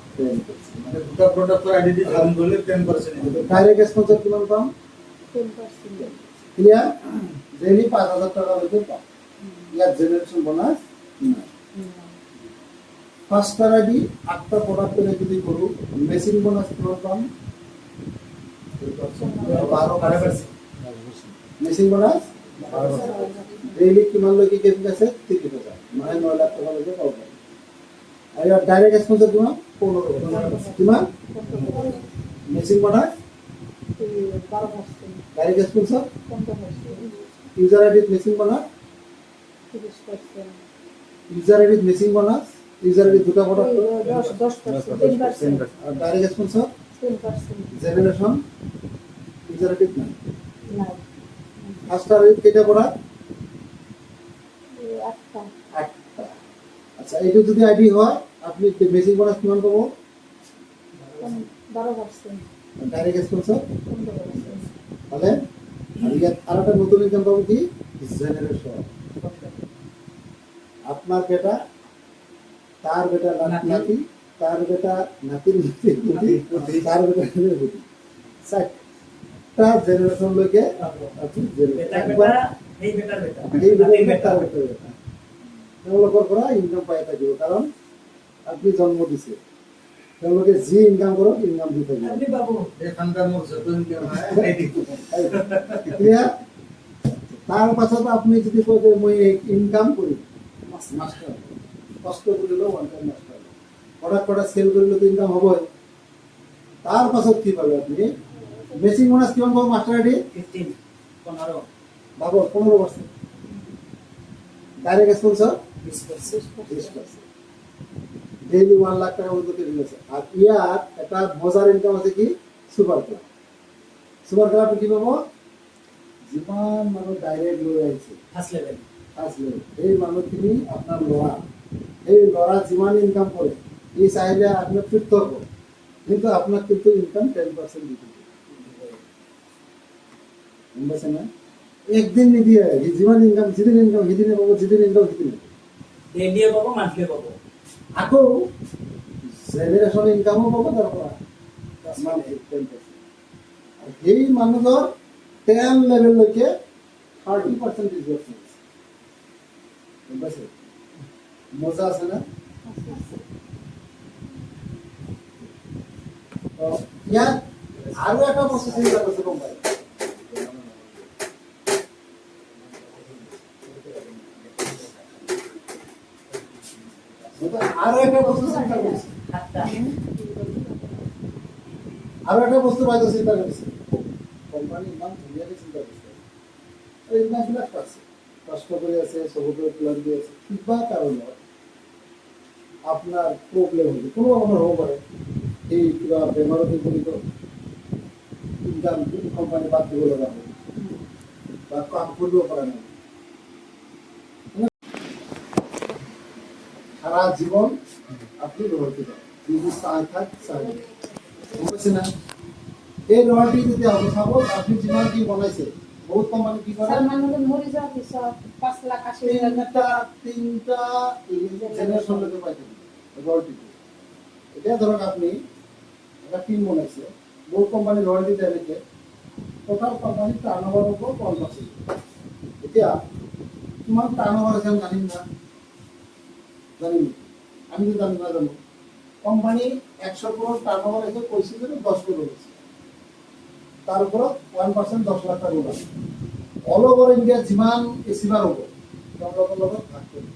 মানে দুটা প্ৰোডাক্টৰ আইডেন্টি ধাৰণ কৰিলে 10% ডাইৰেক্ট এক্সপ'জাৰ কিমান পাম? ক্লিয়াৰ? ডেইলি 5,000 টকালৈকে পাম। ইয়াত জেনাৰেশ্যন বনাছ নাই। ফার্স্ট আইডি 8টা প্রোডাক্ট করে যদি করু, মেশিন বোনাস কিমান পাম? 12%। মেশিন বোনাস ডেইলি কিমান লৈকে কেপি আছে? 30,000, মানে 9 লাখ টাকা লৈকে পাব পাৰি। আৰু ইয়াত ডাইৰেক্ট এক্সপ'জাৰ কিমান? 15%। কিমান? মেশিন বোনাস ডাইৰেক্ট এক্সপ'জাৰ ইউজাৰ আইডিত মেশিন বোনাস, ইউজাৰ আইডিত মেশিন বোনাস, ইউজাৰ আইডিত দুটা প্ৰডাক্ট 10%। আৰ ডাইৰেক্ট এক্সপ'জাৰ জেনাৰেশন ইউজাৰ আইডিত নাই। ফাৰ্স্ট আইডিত কেইটা প্ৰডাক্ট? 8টা। আচ্ছা, এইটো যদি আইডি হয় আপনি মেশিন বোনাস কিমান পাব? 12%। ডাইরেক্ট এক্সপ'জাৰ তাহলে আর ইয়াত আর একটা নতুন ইনকাম পাবো কি? জেনারেশন। আপনার বেটা, তার বেটা নাতি, তার বেটা নাতির নাতি, তার বেটা নাতি, 4টা জেনারেশন লৈকে আপনি বেটার বেটা, এই বেটার বেটা, এই নাতির বেটা বেটা। তার বেটা। তেওঁলোকৰ পৰা ইনকাম পাই থাকিব, কাৰণ আপুনি জন্ম দিছে, তেওঁলোকে যি ইনকাম কৰক ইনকাম দি থাকিব। এই খানদানৰ যত ইনকাম হয় এতিয়া তাৰ পাছত আপুনি যদি কয় যে মই ইনকাম কৰিম, মাষ্টাৰ কষ্ট কৰিলেও one time master, product sell কৰিলেতো ইনকাম হ'বই। তাৰ পাছত কি পালে আপুনি বেচিক বোনাছ কিমান পাব মাষ্টাৰ আইডি? 15 ভাবক 15%, ডাইৰেক্ট স্পন্সৰ 20%। ডেইলি 1 লাখ টাকা পর্যন্ত ঋণ আছে। আর ইয়াত এটা মজার ইনকাম আছে কি সুপার ক্লাব। সুপার ক্লাব কি পাব? যিমান মানুহ ডাইৰেক্ট লৈ আহিছে ফাৰ্স্ট লেভেল এই মানুহখিনি আপোনাৰ ল'ৰা, এই ল'ৰা যিমান ইনকাম কৰে এই চাইলে আপোনাক ফিফ্ট হ'ব, কিন্তু আপোনাক কিন্তু ইনকাম 10% দি দিব, গম পাইছে না? একদিন নিদিয়ে, যিমান ইনকাম যিদিন ইনকাম সিদিনে পাব, যিদিন ইনকাম সিদিনে ডেইলিও পাবো মান্থলিও পাবো। আকৌ জেনেৰেশ্যন ইনকামো পাব তাৰ পৰা মান্থলি 10%। আৰু সেই মানুহৰ 10 লেভেললৈকে 30% ডিছবাৰ্চমেণ্ট আছে, গম পাইছে? মজা আছে না? ইয়াত আৰু এটা বস্তু চিন্তা কৰিছে গম পাই, আৰু এটা বস্তু চিন্তা কৰিছে, আৰু এটা বস্তু বাইদেউ চিন্তা কৰিছে, কোম্পানী ইমান ধুনীয়াকৈ চিন্তা কৰিছে, এই ইমানবিলাক আছে কষ্ট কৰি আছে, চবকে প্লান দি আছে, কিবা কাৰণত আপোনাৰ প্ৰব্লেম হৈছে, কোনো আপোনাৰ হ'ব পাৰে, এই কিবা বেমাৰত জড়িত ইনকাম কোম্পানী বাদ দিব লগা হয় বা কাম কৰিব পৰা নাই, সারা জীবন আপনি রয়েছে যদি চাই থাক চাই বুঝছে না? এই রয়্যালটি যদি হবে সাপোজ আপনি জীবন কি বনাইছে, বহুত কোম্পানি কি করে মৰি যোৱাৰ পিছত 5 লাখ 80,000 তিনটা জেনারেশন লোকে পাই থাকেন রয়্যালটি। এতিয়া ধরক আপনি একটা টিম বনাইছে, বহুত কোম্পানি রয়্যালটি দেয়, টোটাল কোম্পানি টার্নওভার উপর 1%। এতিয়া কিমান টার্নওভার আছে আমি জানিম না, জানি আমি তো জানি না, জানো কোম্পানি 100 crore টার্নওভার আছে, কইছে যে 10 crore হয়েছে, তার উপর 1% 10 লাখ টাকা ওলাম, অল ওভার ইন্ডিয়া যিমান এসিবার হব তেওঁলোকৰ লগত ভাগ কৰিব,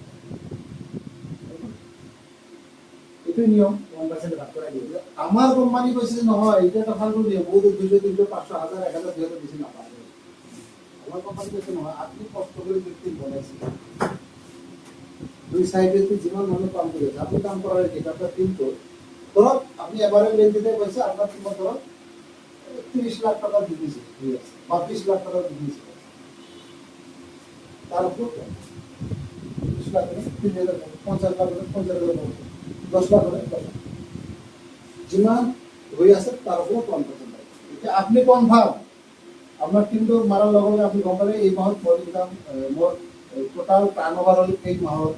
এইটো নিয়ম 1% ভাগ কৰাই দিব। আমাৰ কোম্পানী কৈছে যে নহয় এইটো এটা ভাল কৰি দিয়ে, বহুত 200 300 500 1000 1000 2000 বেছি নাপায়। আমার কোম্পানি কৈছে নহয় আপনি কষ্ট করে যদি বনাইছে দুই সাইডে যিমান মানুষ কাম করে আপনি কাম করার কি আপনার টিম তো ধরো আপনি এবারে লেন দিতে পয়সা আপনার টিম ধরো 30 লাখ টাকা বিজনেস বা 20 লাখ টাকা বিজনেস, তার উপর 30 লাখ 3000 50 লাখ 50,000 10 লাখ 10 যিমান হয়ে আছে তার উপর 1% আপনি কনফার্ম আপনার টিমটো মারার লগে লগে আপনি গম পালে এই মাহত মোর ইনকাম মোর টোটাল টার্নওভার হল এই মাহত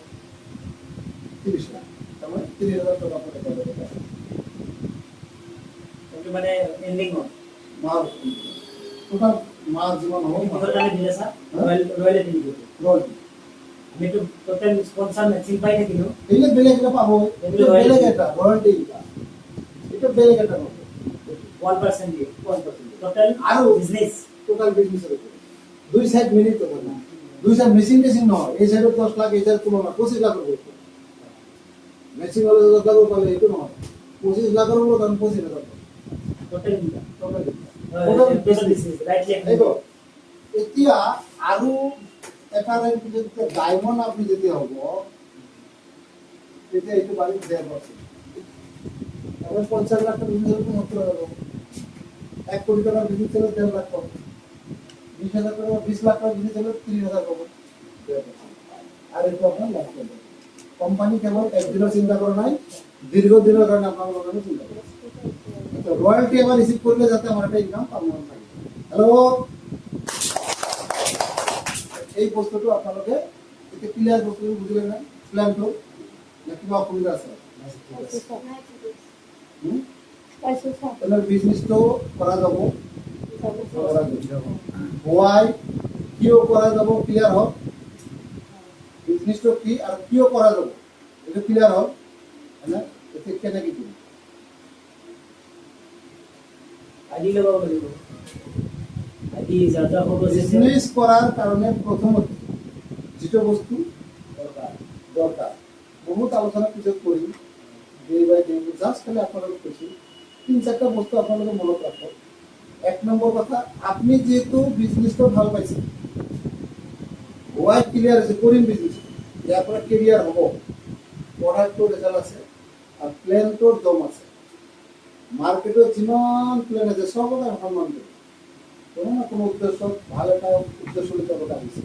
30 লাখ, তার মানে 30,000 টাকা আপনার অ্যাকাউন্টে টাকা কিন্তু মানে এন্ডিং হয় মাস টোটাল মাস জীবন হোক কিহৰ কাৰণে দিলে স্যার? রয়্যালিটি দিব। রয়্যালটি আমি তো টোটাল স্পন্সর ম্যাচিং পাই থাকিলো, এগুলো বেলেগ এটা পাবো, এটা বেলেগ এটা রয়্যালটি এটা বেলেগ এটা পাবো 1% দিয়ে 1% টোটাল আরো বিজনেস। টোটাল বিজনেসের উপর দুই সাইড মিলিত তো না, দুই সাইড মেশিন মেশিন নয়, এই সাইডে 10 লাখ এই সাইড 15 লাখ 25 লাখ করতে মেশিন হলে 10 লাখ পাবে এটা নয়, 25 লাখ করবো তখন 25 lakh total income total total business rightly এইটো এতিয়া আৰু এটা লাইন যদি ডায়মন্ড আপনি যদি হব তেতিয়া এইটো বাড়ি 1.5%, তাহলে 50 লাখ টাকা বিজনেস করতে মাত্র হলো 1 কোটি টাকা বিজনেস চলে 10 লাখ পাবো, 20,000 টাকা 20 লাখ টাকা বিজনেস চলে 30,000 পাবো, আর এটা আপনার লাভ করবে। কোম্পানি কেবল একদিনও চিন্তা করে নাই, দীর্ঘদিনের কারণে আপনার লোকের চিন্তা করে রয়্যালটি আবার রিসিভ করলে যাতে আমার একটা ইনকাম পার্মানেন্ট থাকে। হ্যালো, এই বস্তুটো আপনাদের এতে ক্লিয়ার বস্তু বুঝলেন না? প্ল্যানটো না কিবা অসুবিধা আছে? তাহলে বিজনেসটো করা যাব, হোয়াই কিয় করা যাব ক্লিয়ার হোক, বিজনেছটো কি আৰু কিয় কৰা যাব এইটো ক্লিয়াৰ হ'ল হয়নে এতিয়া কেনেকৈ কৰিম আইডি লগাব লাগিব আইডি যাত্ৰা ফটো বিজনেছ কৰাৰ কাৰণে প্ৰথমতে যিটো বস্তু দৰকাৰ বহুত আলোচনা পিছত কৰিম ডে বাই ডে জাষ্ট খালি আপোনালোকক কৈছোঁ 3-4টা বস্তু আপোনালোকে মনত ৰাখক 1 নম্বৰ কথা আপুনি যিহেতু বিজনেছটো ভাল পাইছে হোৱাই ক্লিয়াৰ আছে কৰিম বিজনেছ ইয়াৰ পৰা কেৰিয়াৰ হ'ব প্ৰডাক্টটোৰ ৰেজাল্ট আছে আৰু প্লেনটোৰ দম আছে মাৰ্কেটত যিমান প্লেন আছে চবকে সন্মান কৰিব কোনো না কোনো উদ্দেশ্যত ভাল এটা উদ্দেশ্য লৈ তেওঁলোকে আহিছে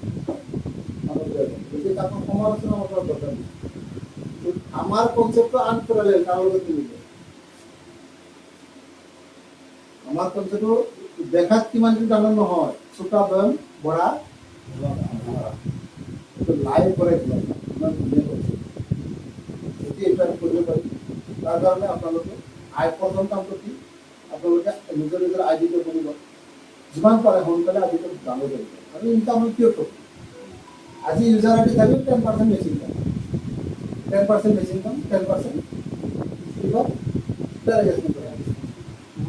গতিকে তাকো সমালোচনা কৰাৰ দৰকাৰ নেই আমাৰ কনচেপ্টটো আনপেৰালেল তাৰ লগত নিমিলে আমাৰ কনচেপ্টটো দেখাত কিমান ডাঙৰ নহয় চোকা বয়ন বৰা লাইভ কৰে কিমান ধুনীয়া কৰিছে যদি এইটো আমি কৰিব পাৰিম তাৰ কাৰণে আপোনালোকে প্ৰথম কামটো কি আপোনালোকে নিজৰ নিজৰ আইডিটো বনিব যিমান পাৰে সোনকালে আইডিটো ডাউনলোড কৰিব আৰু ইনকাম কিয় থ'ব আজি ইউজাৰ আইডি থাকিব 10% মেচিন কাম 10% মেচিন কাম 10% কিবা ডেলিগেশ্যন কৰে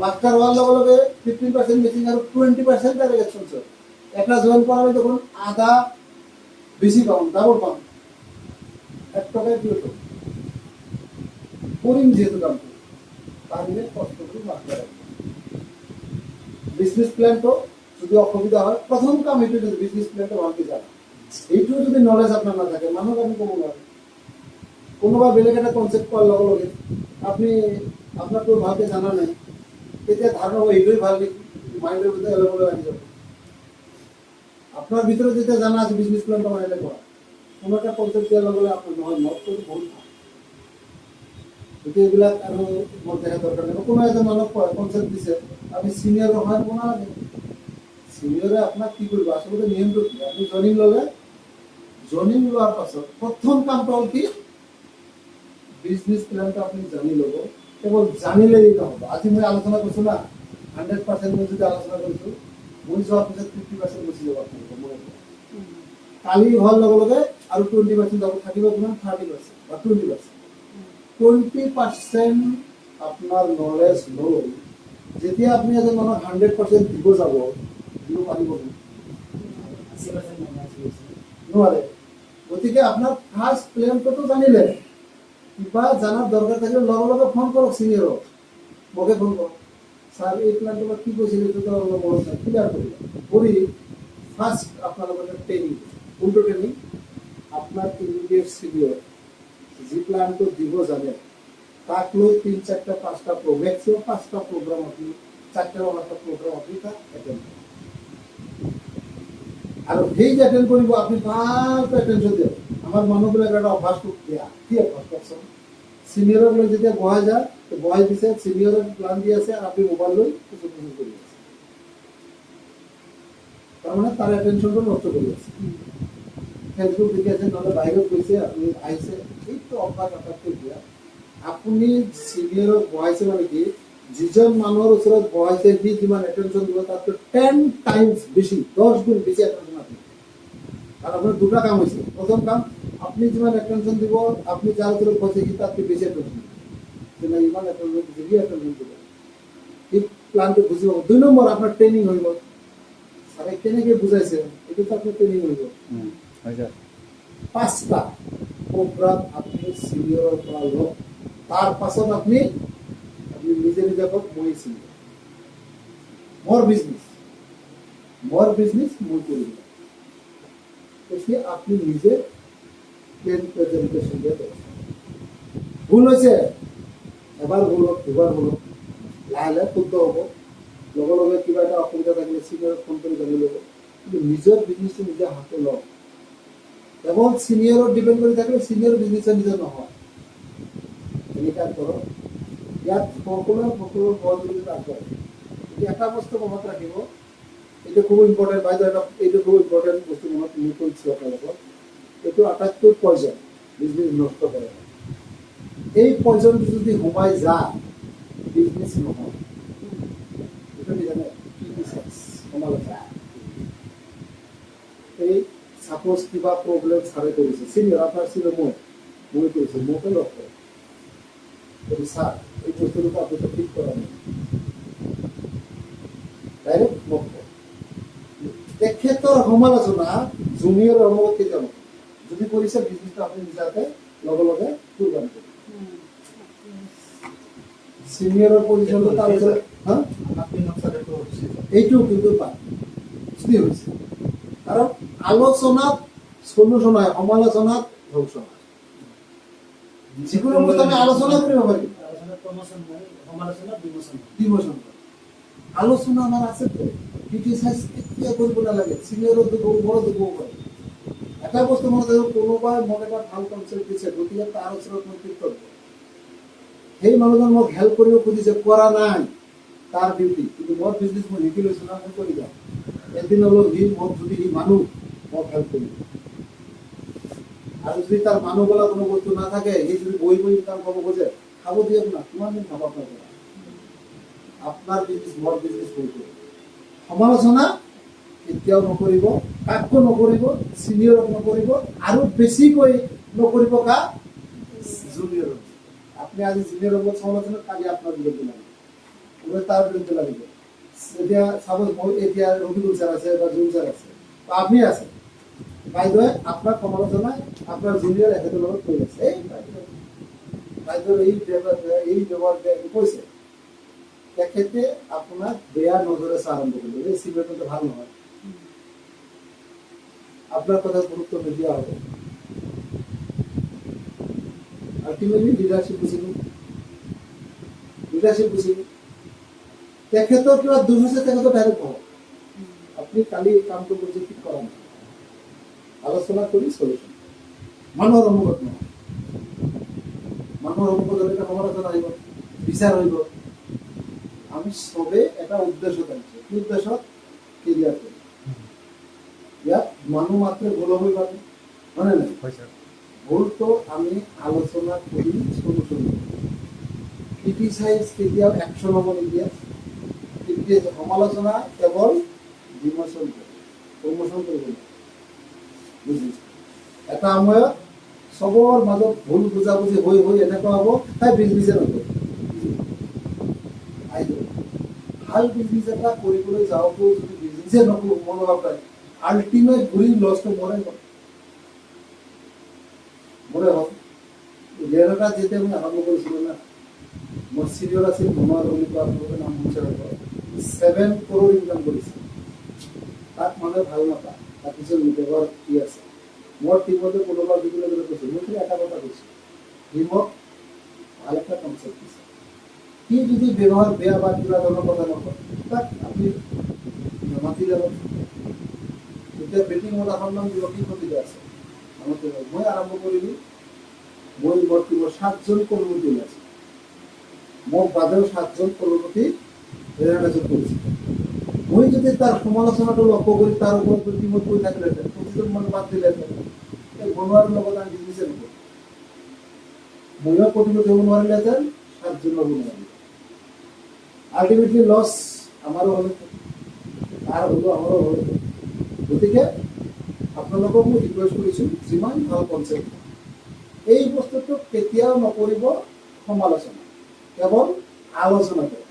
মাষ্টাৰ হোৱাৰ লগে লগে 15% মেচিন আৰু 20% ডেলিগেশ্যন চলে এটা জইন কৰাৰ দেখোন আধা বেছি পাম ডাবল পাম 1 টকায় কিয় থ'ব কৰিম যিহেতু কামটো তাহলে কষ্ট করে মারতে হবে বিজনেস প্ল্যানটো যদি অসুবিধা হয় প্রথম কাম এইটো যদি বিজনেস প্ল্যানটো ভালকে জানা এইটো যদি নলেজ আপনার না থাকে মানুষ আপনি কম না কোনোবা বেলেগ একটা কনসেপ্ট করার লগে লগে আপনি আপনার তো ভালকে জানা নাই তেতিয়া ধারণা হয় এইটোই ভাল নেকি মাইন্ডের ভিতরে এলোমেলো লাগি যাবে আপনার ভিতরে যেটা জানা আছে বিজনেস প্ল্যানটা বানাইলে করা কোনো একটা কনসেপ্ট দেওয়ার লগে আপনার নহয় মত তো বহুত গতিকে এইবিলাক আৰু মত দেখা দৰকাৰ নাই কোনো এজন মানুহক কনচেপ্ট দিছে আপুনি চিনিয়ৰ সহায় কৰিব নালাগে চিনিয়ৰে আপোনাক কি কৰিব আচলতে নিয়মটো কি আপুনি জইনিং ল'লে জইনিং লোৱাৰ পাছত প্ৰথম কামটো হ'ল কি বিজনেছ প্লেনটো আপুনি জানি ল'ব কেৱল জানিলেই নহ'ব আজি মই আলোচনা কৰিছোঁ না 100% মই যদি আলোচনা কৰিছোঁ মই যোৱাৰ পিছত 50% গুচি যাব আপোনালোকৰ মই কালি হোৱাৰ লগে লগে আৰু 20% যাব থাকিব কিমান 30% বা 20% 20% আপনার নলেজ লৈ যেতিয়া আপনি এজন মানুহ 100% দিব যাব দিব পাৰিব নোৱাৰে গতিকে আপনার ফার্স্ট প্লেনটো জানিলে কিবা জানার দরকার থাকলে লগে লগে ফোন করক সিনিয়রক মোকে ফোন করক স্যার এই প্ল্যানটো কি কৈছিল এইটো তো অলপ মনত নাই ক্লিয়ার কৰি ফার্স্ট আপনার ট্রেনিং কোনটো ট্রেনিং আপনার ইমিডিয়েট সিনিয়র যি প্ল্যানটো দিব জানে তাক লৈ 3-4টা 5টা ম্যাক্সিমাম 5টা প্রোগ্রাম আপনি 4টা বা 5টা প্রোগ্রাম আপনি তা অ্যাটেন্ড করুন আর সেই যে অ্যাটেন্ড কৰিব আপনি ভালকৈ অ্যাটেনশন দিয়ক আমার মানুহবিলাক এটা অভ্যাস দিয়া কি অভ্যাস কওকচোন সিনিয়রক লৈ যেতিয়া বহাই যায় তো বহাই দিছে সিনিয়রের প্ল্যান দি আছে আর আপনি মোবাইল লৈ কিছু কিছু কৰি আছে তাৰ মানে তাৰ অ্যাটেনশনটো নষ্ট কৰি আছে ফেসবুক দেখি আছে নহলে বাহিৰত গৈছে আপনি আহিছে এইটো অভ্যাস আটাইতকৈ দিয়া আপুনি সিনিয়ৰক বহাইছে মানে কি যিজন মানুহৰ ওচৰত বহাইছে সি যিমান এটেনশন দিব তাতকৈ 10 টাইমস বেছি 10 গুণ বেছি এটেনশন আপনি আর আপনার দুটা কাম হয়েছে প্রথম কাম আপনি যিমান এটেনশন দিব আপনি যার ওপরে বসে কি তার বেশি এটেনশন দিবেন না ইমান এটেনশন দিবি এটেনশন দিবেন এই প্ল্যানটো বুঝি পাব 2 নম্বর আপনার ট্রেনিং হইব আরে কেনেকে বুঝাইছে এটা তো আপনার ট্রেনিং হইব আচ্ছা 5টা প্রোগ্রাম আপনি সিনিয়র পৰা লওক তার পাছত আপনি নিজে নিজে কক মই সিনিয়র মোর বিজনেস মই করিব এতিয়া আপনি নিজে প্লেন প্রেজেন্টেশন দিয়ে দেন ভুল হয়েছে এবার ভুল হোক দুবার ভুল হোক লাহে লাহে শুদ্ধ হব লগে লগে কিবা এটা অসুবিধা থাকিলে সিনিয়রক ফোন করে জানি লব কিন্তু নিজের বিজনেসটো নিজে হাতে লওক কেবল সিনিয়রত ডিপেন্ড করে থাকলে সিনিয়র বিজনেস নিজে নহয় এনেকা কৰক ইয়াত সকলোৰে সহযোগিতা আগবাঢ়ে এটা বস্তু মনত ৰাখিব এইটো খুব ইম্পৰ্টেণ্ট বাইদেউ এটা এইটো খুব ইম্পৰ্টেণ্ট বস্তু মনত মই কৈছোঁ আপোনালোকক এইটো আটাইতকৈ পয়জন বিজনেছ নষ্ট কৰে এই পয়জনটো যদি সোমাই যায় বিজনেছ নহয় এইটো কি জানে সমালোচনা এই সাপোজ কিবা প্ৰব্লেম ছাৰে কৰিছে, চিনিয়ৰ আপোনাৰ চিনিয়ৰ মই কৰিছোঁ, মোকে লগ কৰে ছাৰ এই বস্তুটো আপুনি ঠিক কৰা নাই, ডাইৰেক্ট মোক কয়। তেখেতৰ সমালোচনা জুনিয়ৰৰ লগত কেতিয়াও নকৰে। যদি কৰিছে বিজনেছটো আপুনি নিজাকে লগে লগে কুৰবান কৰিব। চিনিয়ৰৰ পজিশ্যনটো তাৰ ওচৰত এইটো কিন্তু কি হৈছে, কাৰণ আলোচনাত সলিউশ্যন হয়, সমালোচনাত ধ্বংস হয়। যিকোনো বস্তু আমি আলোচনা কৰিব পাৰিম, আলোচনাত প্ৰমোচন হয়, সমালোচনাত ডিমোচন হয়। ডিমোচন হয়। আলোচনা আমাৰ আছে, ক্ৰিটিচাইজ কেতিয়া কৰিব নালাগে, চিনিয়ৰতো ক'ব, ওপৰতো ক'ব পাৰে। এটা বস্তু মনত ৰাখিব, কোনোবাই মোক এটা ভাল কনচেপ্ট দিছে, গতিকে তাৰ ওচৰত মই কৃতজ্ঞ। সেই মানুহজন মোক হেল্প কৰিব খুজিছে, কৰা নাই, তাৰ ডিউটি। কিন্তু মোৰ বিজনেছ মই শিকি লৈছোঁ না, মই কৰি যাম। এদিন হ'লেও সি মোক যদি সি মানুহ মোক হেল্প কৰিব। আৰু যদি তাৰ মানুহ বোলা কোনো বস্তু নাথাকে, সি যদি বহি বহি তাৰ ক'ব খোজে, খাব দিয়ক না, কিমান দিন খাব আপোনাৰ পৰা? আপোনাৰ বিজনেছ মোৰ বিজনেছ হৈ গ'ল। সমালোচনা কেতিয়াও নকৰিব, কাকো নকৰিব, চিনিয়ৰক নকৰিব, আৰু বেছিকৈ নকৰিব কাক? জুনিয়ৰক। আপুনি আজি জুনিয়ৰৰ লগত সমালোচনা, কালি আপোনাৰ বিৰুদ্ধে লাগিব, কোনোবাই তাৰ বিৰুদ্ধে লাগিব। এতিয়া চাপ'জ মই এতিয়া ৰবিকুল ছাৰ আছে বা জুন ছাৰ আছে বা আপুনি আছে, বাইদেৱে আপোনাৰ সমালোচনা আপোনাৰ জুনিয়ৰ এখেতৰ লগত কৰি আছে, এই বাইদেউৰ এই ব্যৱহাৰ কৈছে, তেখেতে আপোনাক বেয়া নজৰে চাই আৰম্ভ কৰিব, এই চিনিয়ৰটো ভাল নহয়, আপনাৰ কথা গুৰুত্ব নিদিয়া হবে। আলটিমেটলি লিডাৰশ্বিপ বুজিব, তেখেতৰ কিবা দুখ হৈছে, তেখেতৰ ডাইৰেক্ট হ'ব, আপুনি কালি কামটো কৰিছে ঠিক কৰা নাই, আলোচনা কৰি চলিউশ্যন। মানুহৰ অনুগত নহয়, মানুহৰ অনুগত হ'লে সমালোচনা আহিব, বিচাৰ হৈ গ'ল। আমি চবে এটা উদ্দেশ্যত আহিছোঁ, কি উদ্দেশ্যত? কেৰিয়াৰ কৰিম। ইয়াত মানুহ মাত্ৰে ভুল হৈ পাৰে, হয়নে নাই? ভুলটো আমি আলোচনা কৰি সলিউশ্যন কৰিম। ক্ৰিটিচাইজ কেতিয়াও একশ্যন হ'ব নিদিয়ে, সমালোচনা কেৱল ডিমোচন কৰে, প্ৰমোচন কৰিব নোৱাৰে। বুজিছে? এটা সময়ত চবৰ মাজত ভুল বুজাবুজি হৈ হৈ এনেকুৱা হ'ব, তাই বিজনেছে নকৰে। ভাল বিজনেছ এটা কৰিবলৈ যাওঁতে যদি বিজনেছে নকৰোঁ মনোভাৱ পায়, আল্টিমেট ঘূৰি লছটো মৰে হ'ল। ৰেলটা যেতিয়া আমি আৰম্ভ কৰিছিলোঁ না, মোৰ চিনিয়ৰ আছিল মনোৱাৰ বুলি কোৱা, আপোনালোকে নাম শুনিছে, 7 crore ইনকাম কৰিছে। তাক মানুহে ভাল নাপায়, তাৰপিছত ব্যৱহাৰ কি আছে। মোৰ টিমতে কোনোবা দিবলৈ কৈছোঁ, মই খালি এটা কথা কৈছোঁ, সি মোক ভাল এটা কনচেপ্ট দিছে। সি যদি ব্যৱহাৰ বেয়া বা কিবা ধৰণৰ কথা নকয়, তাক আপুনি নামাতি যাব। এতিয়া বেটিঙত আসন্মান দিব, কি ক্ষতি আছে? মই আৰম্ভ কৰিলোঁ, মই মোৰ টিমৰ 7জন কৰ্মী ওলাইছোঁ, মোৰ বাদেও 7জন কৰ্মী ৰেজিষ্ট্ৰেশ্যন কৰিছিল। মই যদি তাৰ সমালোচনাটো লক্ষ্য কৰি তাৰ ওপৰত টিমত কৈ থাকিলেহেঁতেন, প্ৰতিজন মানুহ বাদ দিলেহেঁতেন, এই বনোৱাৰ লগত আমি বিজনেছে নকৰোঁ। ময়ো প্ৰতিৰোধ হ'ব নোৱাৰিলেহেঁতেন, 7জন হ'ব নোৱাৰিলে। আল্টিমেটলি লছ আমাৰো হ'ল, তাৰ হ'লেও আমাৰো হ'ল। গতিকে আপোনালোকক মই ৰিকুৱেষ্ট কৰিছোঁ, যিমান ভাল কনচেপ্ট এই বস্তুটো কেতিয়াও নকৰিব সমালোচনা, কেৱল আলোচনা কৰে।